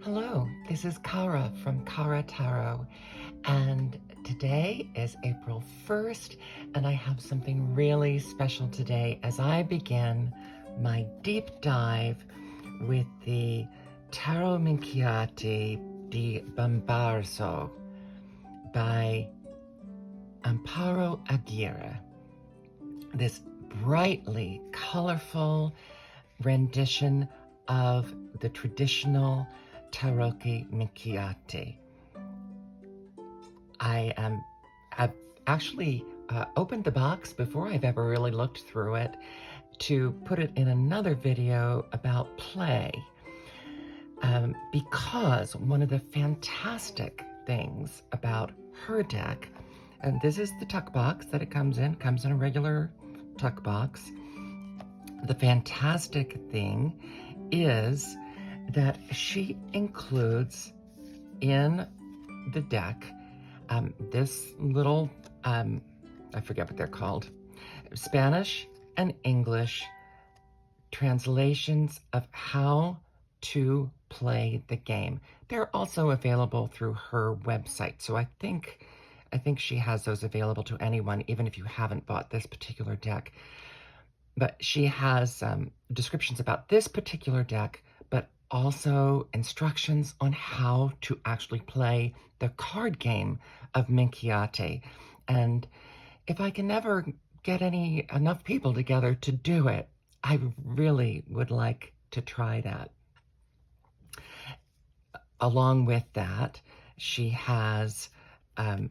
Hello, this is Kara from Kara Tarot, and today is April 1st, and I have something really special today as I begin my deep dive with the Tarot Minchiate Bomarzo by Amparo Aguirre. This brightly colorful rendition of the traditional Tarocchi Minchiate. I've actually opened the box before I've ever really looked through it to put it in another video about play, because one of the fantastic things about her deck, and this is the tuck box that it comes in a regular tuck box. The fantastic thing is that she includes in the deck this little, I forget what they're called, Spanish and English translations of how to play the game. They're also available through her website, so I think she has those available to anyone, even if you haven't bought this particular deck. But she has descriptions about this particular deck, but also instructions on how to actually play the card game of Minchiate. And if I can never get enough people together to do it, I really would like to try that. Along with that, she has a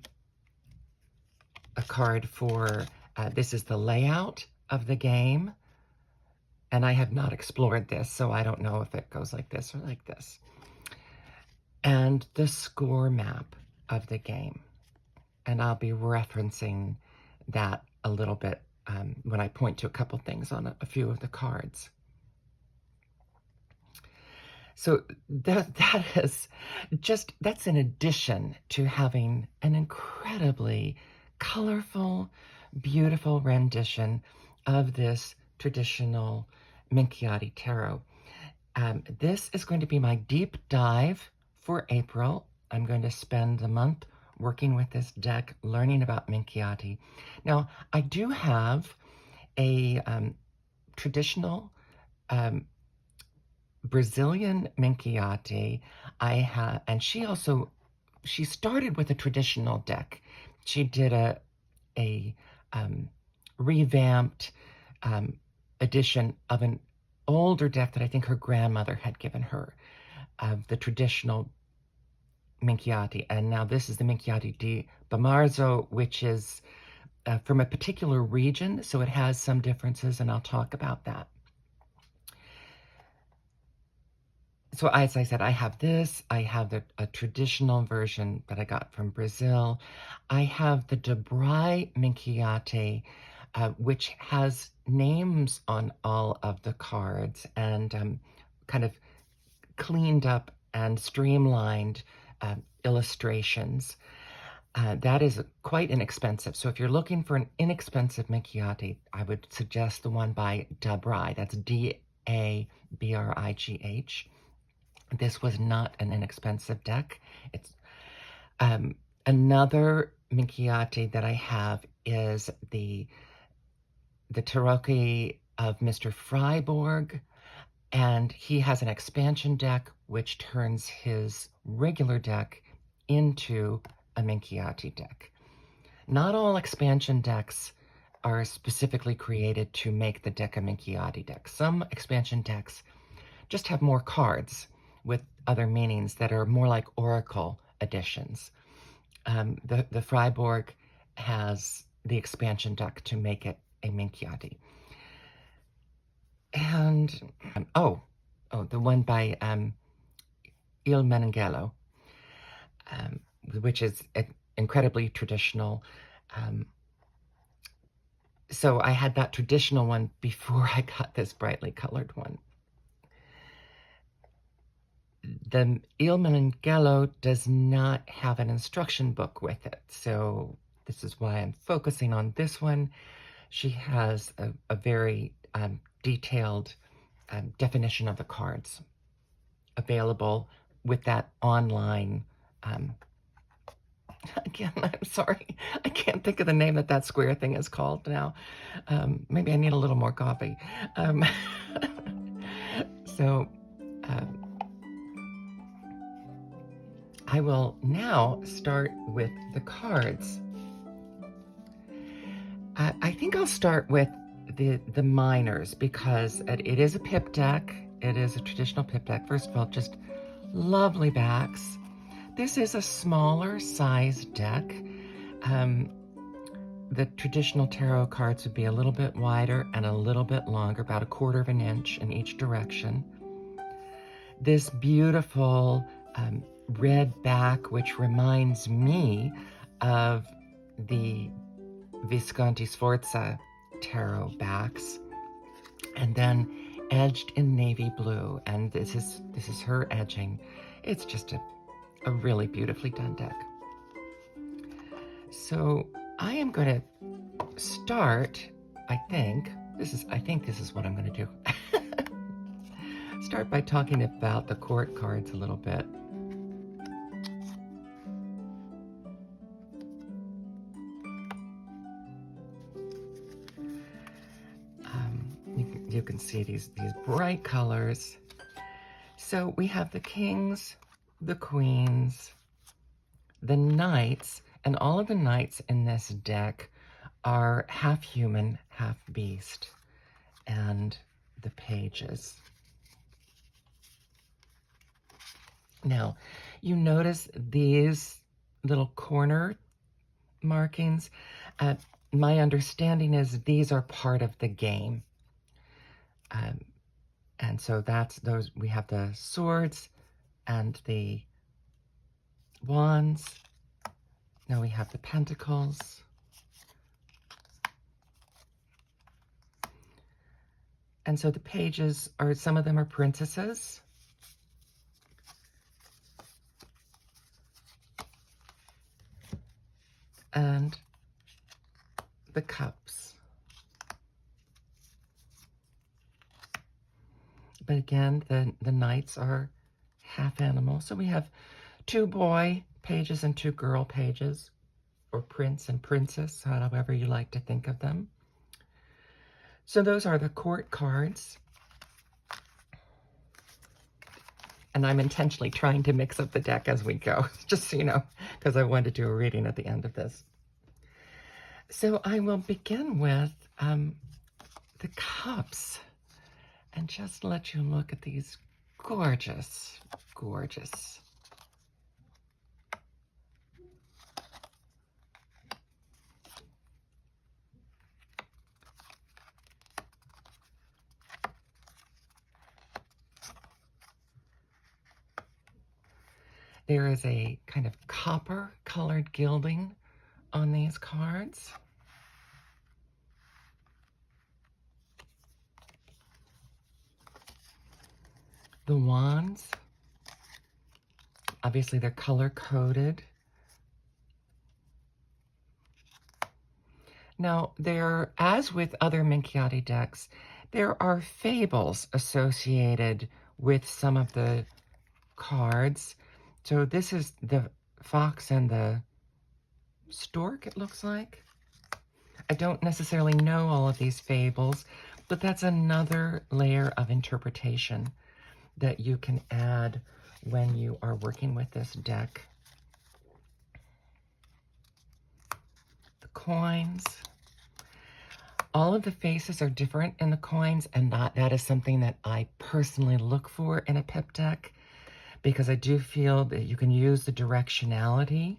card for, this is the layout of the game. And I have not explored this, so I don't know if it goes like this or like this. And the score map of the game. And I'll be referencing that a little bit when I point to a couple things on a few of the cards. So that's in addition to having an incredibly colorful, beautiful rendition of this traditional Minchiate tarot. This is going to be my deep dive for April. I'm going to spend the month working with this deck, learning about Minchiate. Now, I do have a traditional Brazilian Minchiate. And she started with a traditional deck. She did a revamped edition of an older deck that I think her grandmother had given her, of the traditional Minchiate. And now this is the Minchiate Bomarzo, which is from a particular region, so it has some differences, and I'll talk about that. So as I said, I have this. I have a traditional version that I got from Brazil. I have the Debray Minchiate, which has names on all of the cards and kind of cleaned up and streamlined illustrations. That is quite inexpensive. So if you're looking for an inexpensive Minchiate, I would suggest the one by Debray. That's Dabrigh. This was not an inexpensive deck. It's another Minchiate that I have is the Tarocchi of Mr. Freiburg, and he has an expansion deck which turns his regular deck into a Minchiate deck. Not all expansion decks are specifically created to make the deck a Minchiate deck. Some expansion decks just have more cards with other meanings that are more like oracle editions. The Freiburg has the expansion deck to make it a Minchiate. And, the one by Il Meninghello, which is incredibly traditional. So I had that traditional one before I got this brightly colored one. The Il Meninghello does not have an instruction book with it, so this is why I'm focusing on this one. she has a very detailed definition of the cards available with that online. Again, I'm sorry, I can't think of the name that square thing is called now. Maybe I need a little more coffee. So I will now start with the cards. I think I'll start with the minors because it is a pip deck. It is a traditional pip deck. First of all, just lovely backs. This is a smaller size deck. The traditional tarot cards would be a little bit wider and a little bit longer, about 1/4 of an inch in each direction. This beautiful red back, which reminds me of the Visconti Sforza tarot backs, and then edged in navy blue, and this is her edging. It's just a really beautifully done deck. So I am going to start, I think this is what I'm going to do. Start by talking about the court cards a little bit. You can see these bright colors. So we have the kings, the queens, the knights, and all of the knights in this deck are half human, half beast, and the pages. Now, you notice these little corner markings. My understanding is these are part of the game. And so that's those. We have the swords and the wands. Now we have the pentacles. And so the pages are, some of them are princesses. And the cups. But again, the knights are half animal. So we have 2 boy pages and 2 girl pages, or prince and princess, however you like to think of them. So those are the court cards. And I'm intentionally trying to mix up the deck as we go, just so you know, because I wanted to do a reading at the end of this. So I will begin with the cups, and just let you look at these gorgeous, gorgeous. There is a kind of copper-colored gilding on these cards. The wands, obviously they're color-coded. Now, as with other Minchiate decks, there are fables associated with some of the cards. So this is the fox and the stork, it looks like. I don't necessarily know all of these fables, but that's another layer of interpretation that you can add when you are working with this deck. The coins. All of the faces are different in the coins, and that is something that I personally look for in a pip deck, because I do feel that you can use the directionality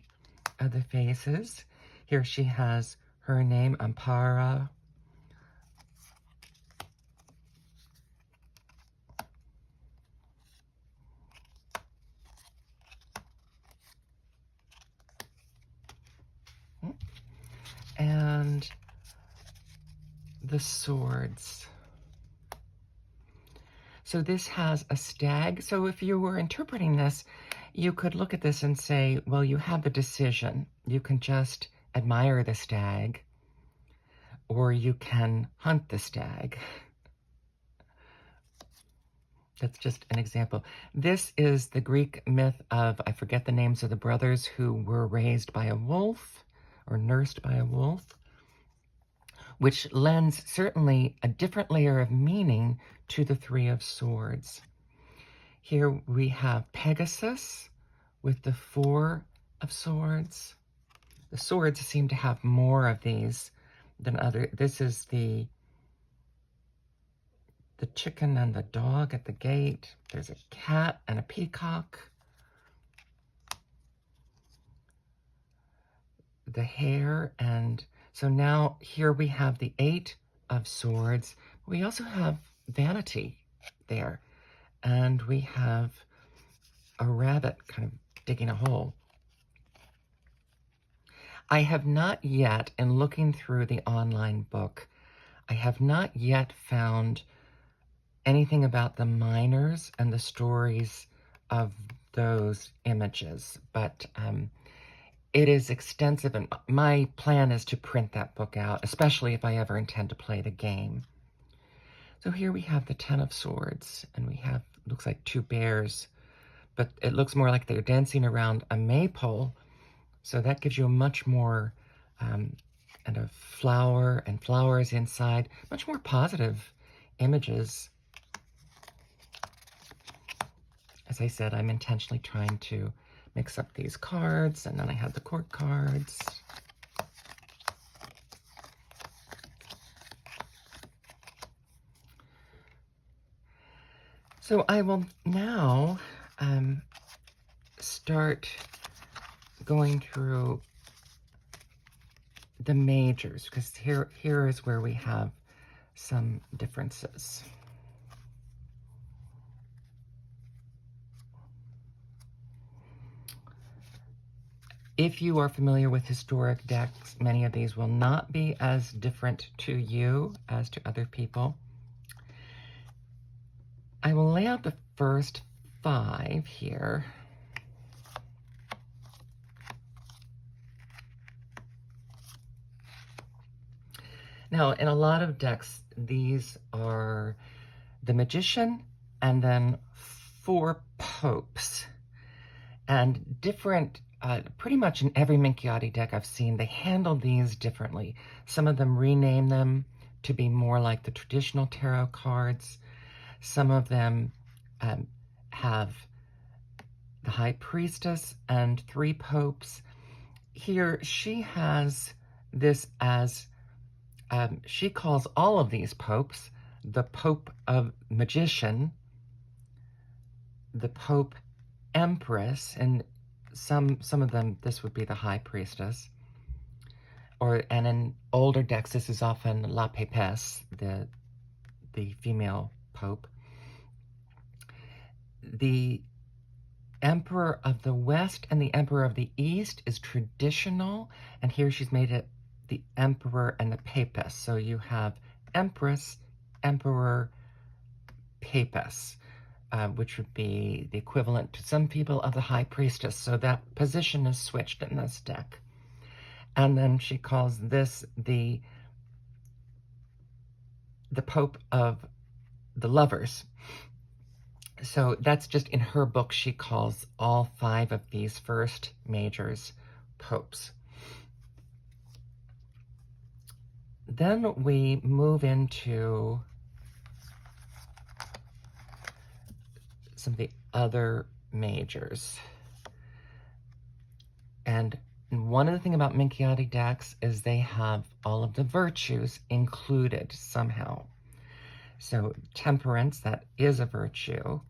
of the faces. Here she has her name, Amparo. And the swords. So this has a stag. So if you were interpreting this, you could look at this and say, well, you have the decision. You can just admire the stag, or you can hunt the stag. That's just an example. This is the Greek myth of, I forget the names of the brothers who were raised by a wolf or nursed by a wolf, which lends certainly a different layer of meaning to the Three of Swords. Here we have Pegasus with the Four of Swords. The swords seem to have more of these than other. This is the chicken and the dog at the gate. There's a cat and a peacock. The hare, and so now here we have the Eight of Swords. We also have vanity there, and we have a rabbit kind of digging a hole. I have not yet, in looking through the online book, I have not yet found anything about the miners and the stories of those images, but it is extensive, and my plan is to print that book out, especially if I ever intend to play the game. So here we have the Ten of Swords, and we have, looks like two bears, but it looks more like they're dancing around a maypole, so that gives you a much more, and a flower and flowers inside, much more positive images. As I said, I'm intentionally trying to mix up these cards, and then I have the court cards. So I will now start going through the majors, because here is where we have some differences. If you are familiar with historic decks, many of these will not be as different to you as to other people. I will lay out the first 5 here. Now, in a lot of decks, these are the Magician and then 4 popes. And different, pretty much in every Minchiate deck I've seen, they handle these differently. Some of them rename them to be more like the traditional tarot cards. Some of them have the High Priestess and 3 popes. Here, she has this as, she calls all of these popes the Pope of Magician, the Pope Empress, and some of them, this would be the High Priestess. And in older decks, this is often La Pépesse, the female pope. The Emperor of the West and the Emperor of the East is traditional, and here she's made it the Emperor and the Papess. So you have Empress, Emperor, Papess, which would be the equivalent to some people of the High Priestess. So that position is switched in this deck. And then she calls this the Pope of the Lovers. So that's just in her book, she calls all 5 of these first majors popes. Then we move into some of the other majors. And one of the things about Minchiate decks is they have all of the virtues included somehow. So temperance, that is a virtue.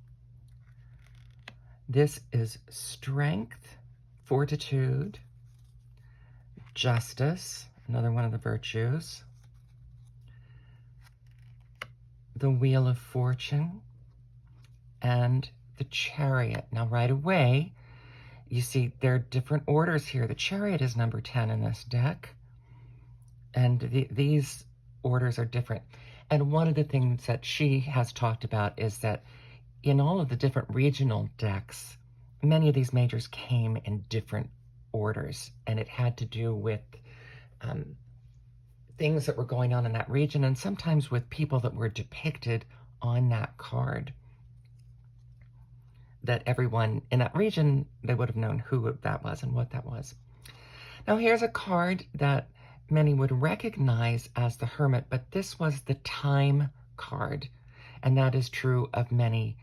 This is strength, fortitude, justice, another one of the virtues. The Wheel of Fortune, and the Chariot. Now right away, you see there are different orders here. The Chariot is number 10 in this deck, and these orders are different. And one of the things that she has talked about is that in all of the different regional decks, many of these majors came in different orders, and it had to do with things that were going on in that region, and sometimes with people that were depicted on that card, that everyone in that region, they would have known who that was and what that was. Now here's a card that many would recognize as the Hermit, but this was the time card, and that is true of many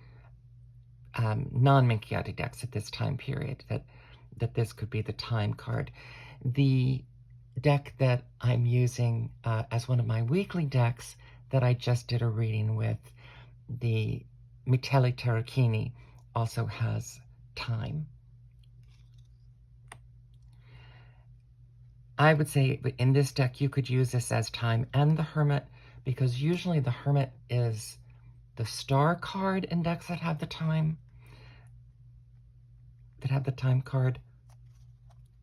non-Minchiate decks at this time period, that this could be the time card. The deck that I'm using as one of my weekly decks that I just did a reading with, the Minchiate Tarocchi, also has time. I would say in this deck you could use this as time and the Hermit, because usually the Hermit is the star card in decks that have the time card,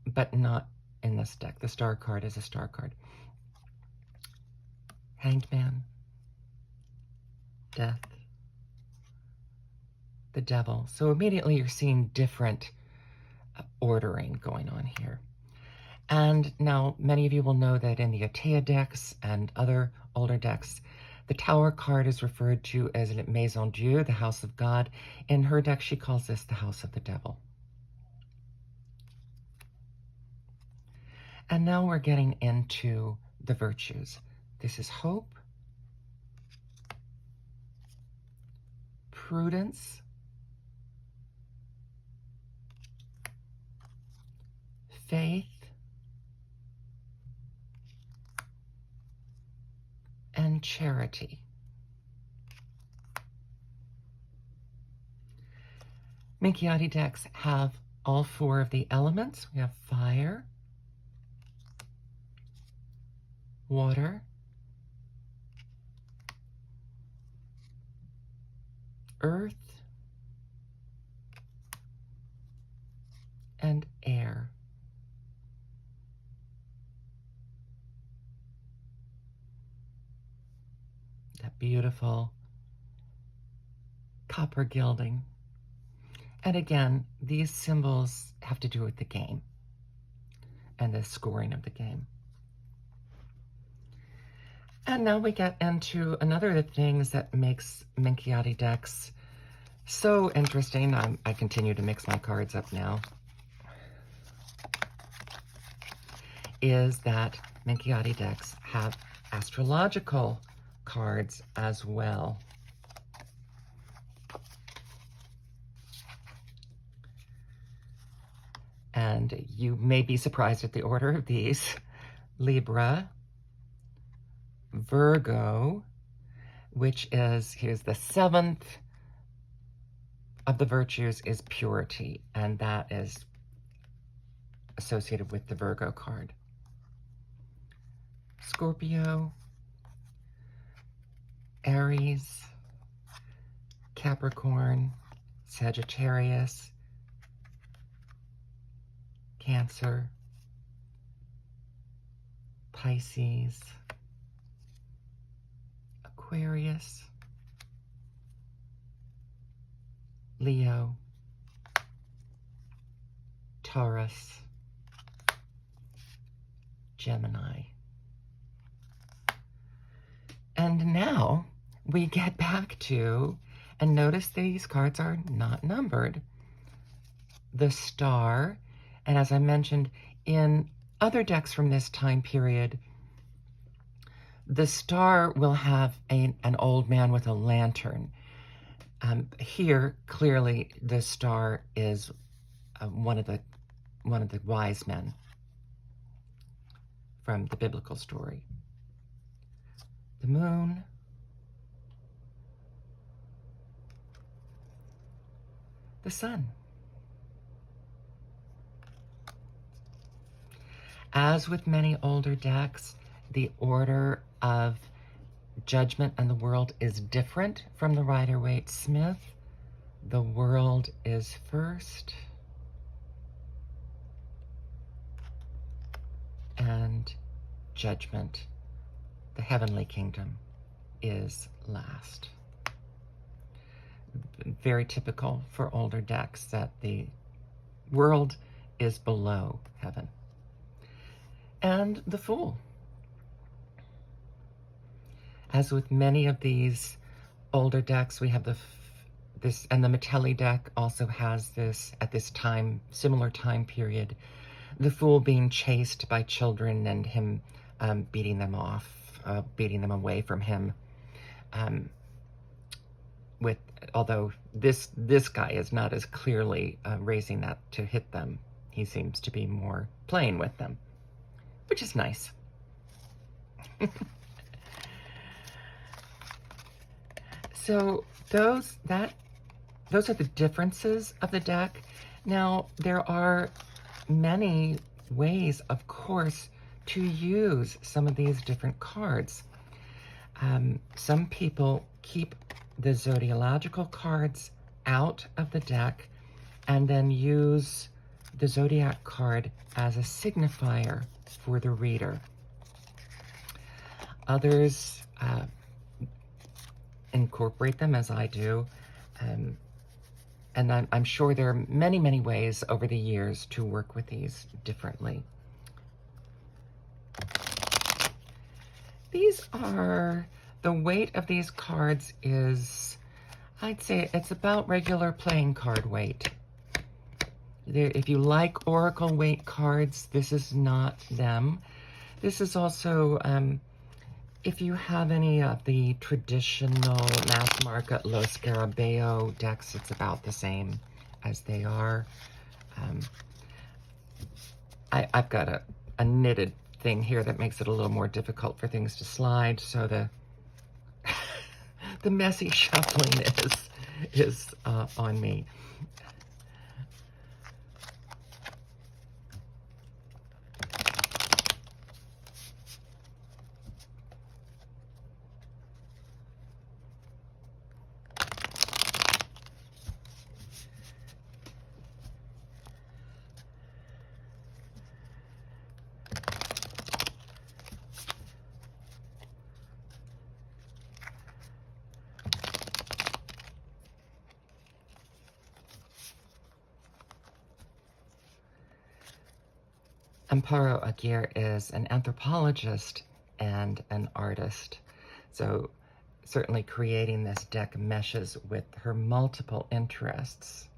but not in this deck. The star card is a star card. Hanged Man, Death, the Devil. So immediately you're seeing different ordering going on here. And now many of you will know that in the Minchiate decks and other older decks, the Tower card is referred to as Le Maison Dieu, the House of God. In her deck, she calls this the House of the Devil. And now we're getting into the virtues. This is hope, prudence, faith, and charity. Minchiate decks have all four of the elements. We have fire, water, earth, and air. That beautiful copper gilding. And again, these symbols have to do with the game and the scoring of the game. And now we get into another of the things that makes Minchiate decks so interesting. I continue to mix my cards up now. Is that Minchiate decks have astrological cards as well. And you may be surprised at the order of these. Libra, Virgo, which is, here's the seventh of the virtues, is purity, and that is associated with the Virgo card. Scorpio, Aries, Capricorn, Sagittarius, Cancer, Pisces, Aquarius, Leo, Taurus, Gemini. And now we get back to, and notice these cards are not numbered, the Star. And as I mentioned, in other decks from this time period, the Star will have an old man with a lantern. Here, clearly, the Star is one of the wise men from the biblical story. The Moon, the Sun. As with many older decks, the order of Judgment and the World is different from the Rider-Waite-Smith. The World is first, and Judgment, the Heavenly Kingdom, is last. Very typical for older decks that the World is below Heaven. And the Fool. As with many of these older decks, we have this, and the Minchiate deck also has this, at this time, similar time period, the Fool being chased by children and him beating them off, beating them away from him. Although this guy is not as clearly raising that to hit them. He seems to be more playing with them, which is nice. So those are the differences of the deck. Now, there are many ways, of course, to use some of these different cards. Some people keep the zodiacal cards out of the deck and then use the Zodiac card as a signifier for the reader. Others incorporate them, as I do, and I'm sure there are many, many ways over the years to work with these differently. The weight of these cards is, I'd say it's about regular playing card weight. If you like Oracle weight cards, this is not them. This is also, if you have any of the traditional mass market Lo Scarabeo decks, it's about the same as they are. I've got a knitted thing here that makes it a little more difficult for things to slide, so the messy shuffling is on me. Amparo Aguirre is an anthropologist and an artist, so certainly creating this deck meshes with her multiple interests.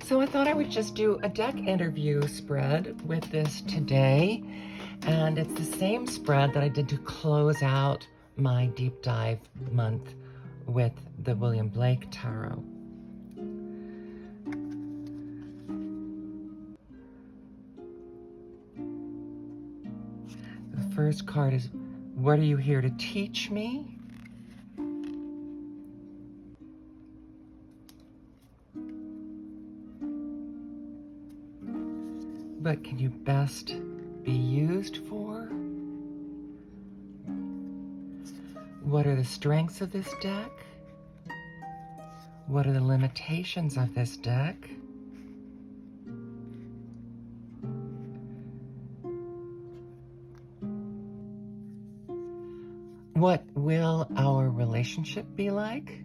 So I thought I would just do a deck interview spread with this today. And it's the same spread that I did to close out my deep dive month with the William Blake Tarot. The first card is, what are you here to teach me? What can you best be used for? What are the strengths of this deck? What are the limitations of this deck? What will our relationship be like?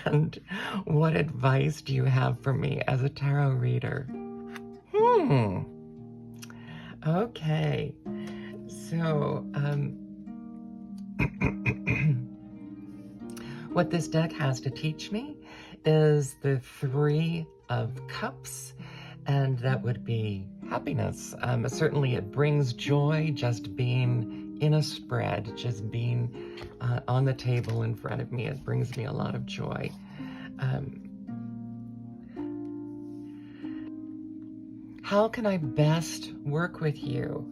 And what advice do you have for me as a tarot reader? Okay. So, what this deck has to teach me is the Three of Cups, and that would be happiness. Certainly it brings joy just being in a spread, just being on the table in front of me. It brings me a lot of joy. How can I best work with you?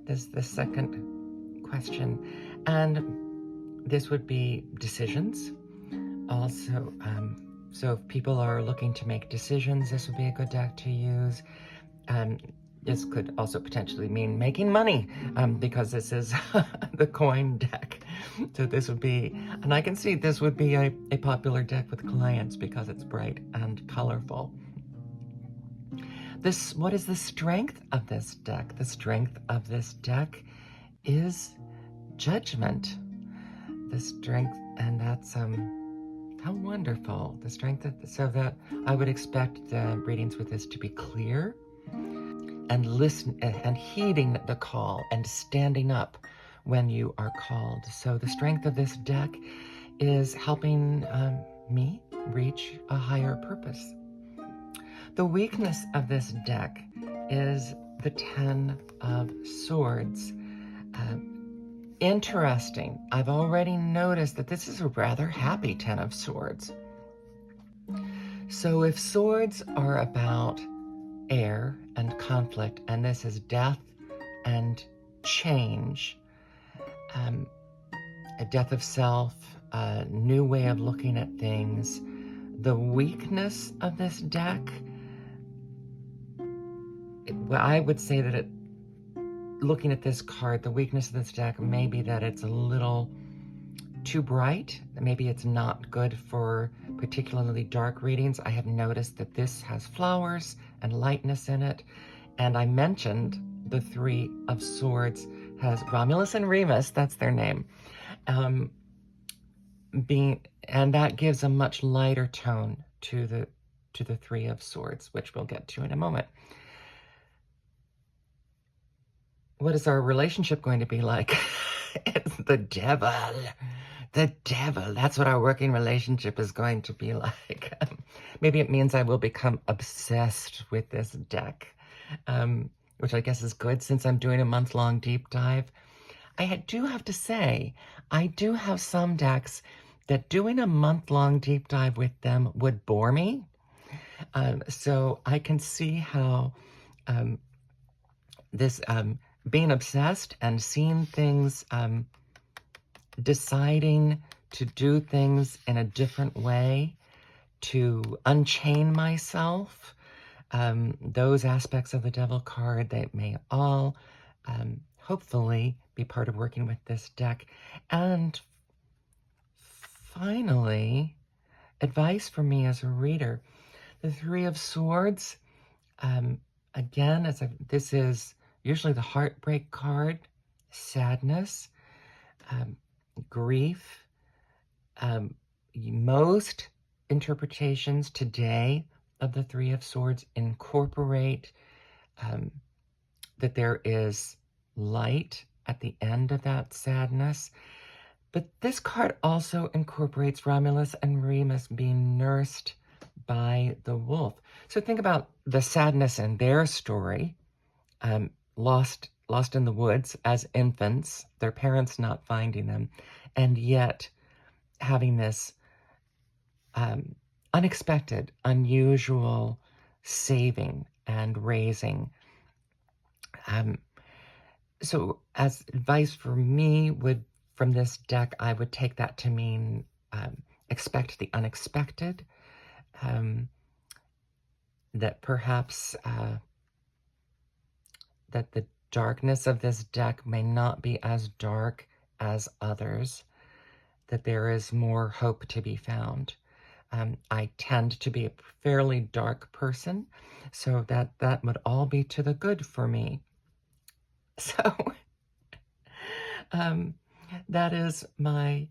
This is the second question. And this would be decisions. Also, so if people are looking to make decisions, this would be a good deck to use. This could also potentially mean making money, because this is the coin deck. So this would be, and I can see this would be a popular deck with clients because it's bright and colorful. What is the strength of this deck? The strength of this deck is judgment. The strength, and that's, how wonderful. The strength so that I would expect the readings with this to be clear, and listen and heeding the call and standing up when you are called. So the strength of this deck is helping me reach a higher purpose. The weakness of this deck is the 10 of Swords. Interesting. I've already noticed that this is a rather happy 10 of Swords. So if swords are about air and conflict, and this is death and change, a death of self, a new way of looking at things, the weakness of this deck, well, I would say that looking at this card, the weakness of this deck may be that it's a little too bright. Maybe it's not good for particularly dark readings. I have noticed that this has flowers and lightness in it. And I mentioned the 3 of Swords has Romulus and Remus, that's their name, and that gives a much lighter tone to the 3 of Swords, which we'll get to in a moment. What is our relationship going to be like? It's the devil. The devil. That's what our working relationship is going to be like. Maybe it means I will become obsessed with this deck, which I guess is good since I'm doing a month-long deep dive. I do have to say, I do have some decks that doing a month-long deep dive with them would bore me. So I can see how this being obsessed and seeing things, deciding to do things in a different way, to unchain myself, those aspects of the Devil card, they may all hopefully be part of working with this deck. And finally, advice for me as a reader. The 3 of Swords, again, this is usually the heartbreak card, sadness, grief. Most interpretations today of the 3 of Swords incorporate that there is light at the end of that sadness. But this card also incorporates Romulus and Remus being nursed by the wolf. So think about the sadness in their story, lost in the woods as infants, their parents not finding them, and yet having this unexpected, unusual saving and raising. So as advice for me from this deck, I would take that to mean expect the unexpected, that perhaps that the darkness of this deck may not be as dark as others, that there is more hope to be found. I tend to be a fairly dark person, so that would all be to the good for me. So that is my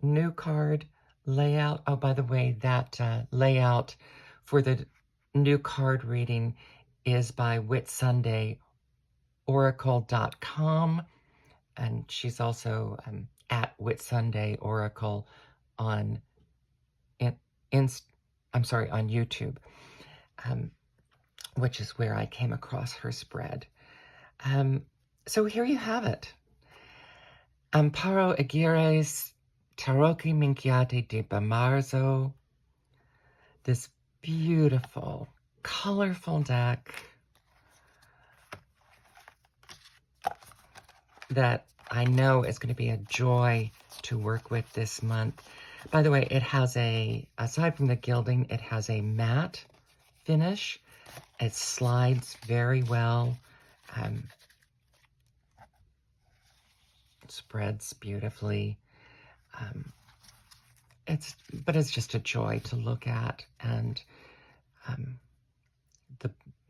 new card layout. Oh, by the way, that layout for the new card reading is by WhitSundayOracle.com, and she's also at WhitSundayOracle on YouTube, which is where I came across her spread. So here you have it. Amparo Aguirre's Tarocchi Minchiate Bomarzo, this beautiful, colorful deck that I know is going to be a joy to work with this month. By the way, it has aside from the gilding, it has a matte finish, It slides very well. Spreads beautifully. But it's just a joy to look at, and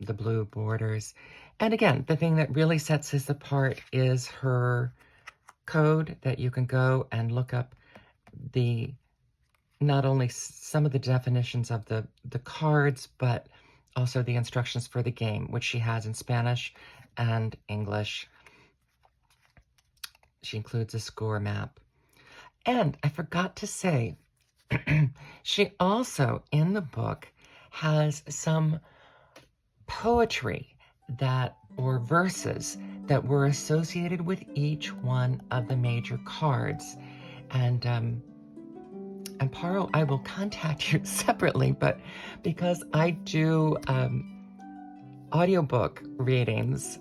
the blue borders. And again, the thing that really sets this apart is her code that you can go and look up not only some of the definitions of the cards, but also the instructions for the game, which she has in Spanish and English. She includes a score map. And I forgot to say, she also, in the book, has some poetry or verses that were associated with each one of the major cards. And Amparo, I will contact you separately, but because I do audiobook readings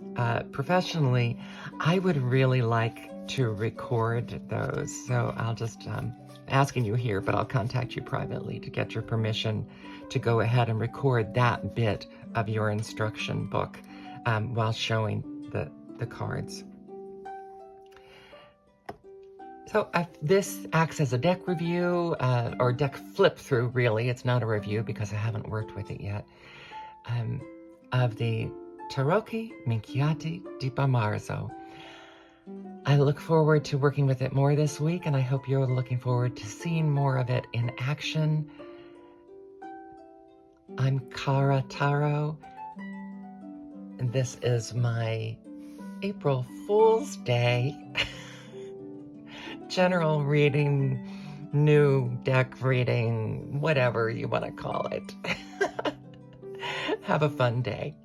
professionally, I would really like to record those. So I'll just asking you here, but I'll contact you privately to get your permission to go ahead and record that bit of your instruction book while showing the cards. So this acts as a deck review, or deck flip through, really. It's not a review because I haven't worked with it yet, of the Tarocchi Minchiate Bomarzo. I look forward to working with it more this week, and I hope you're looking forward to seeing more of it in action. I'm Cara Taro, and this is my April Fool's Day general reading, new deck reading, whatever you want to call it. Have a fun day.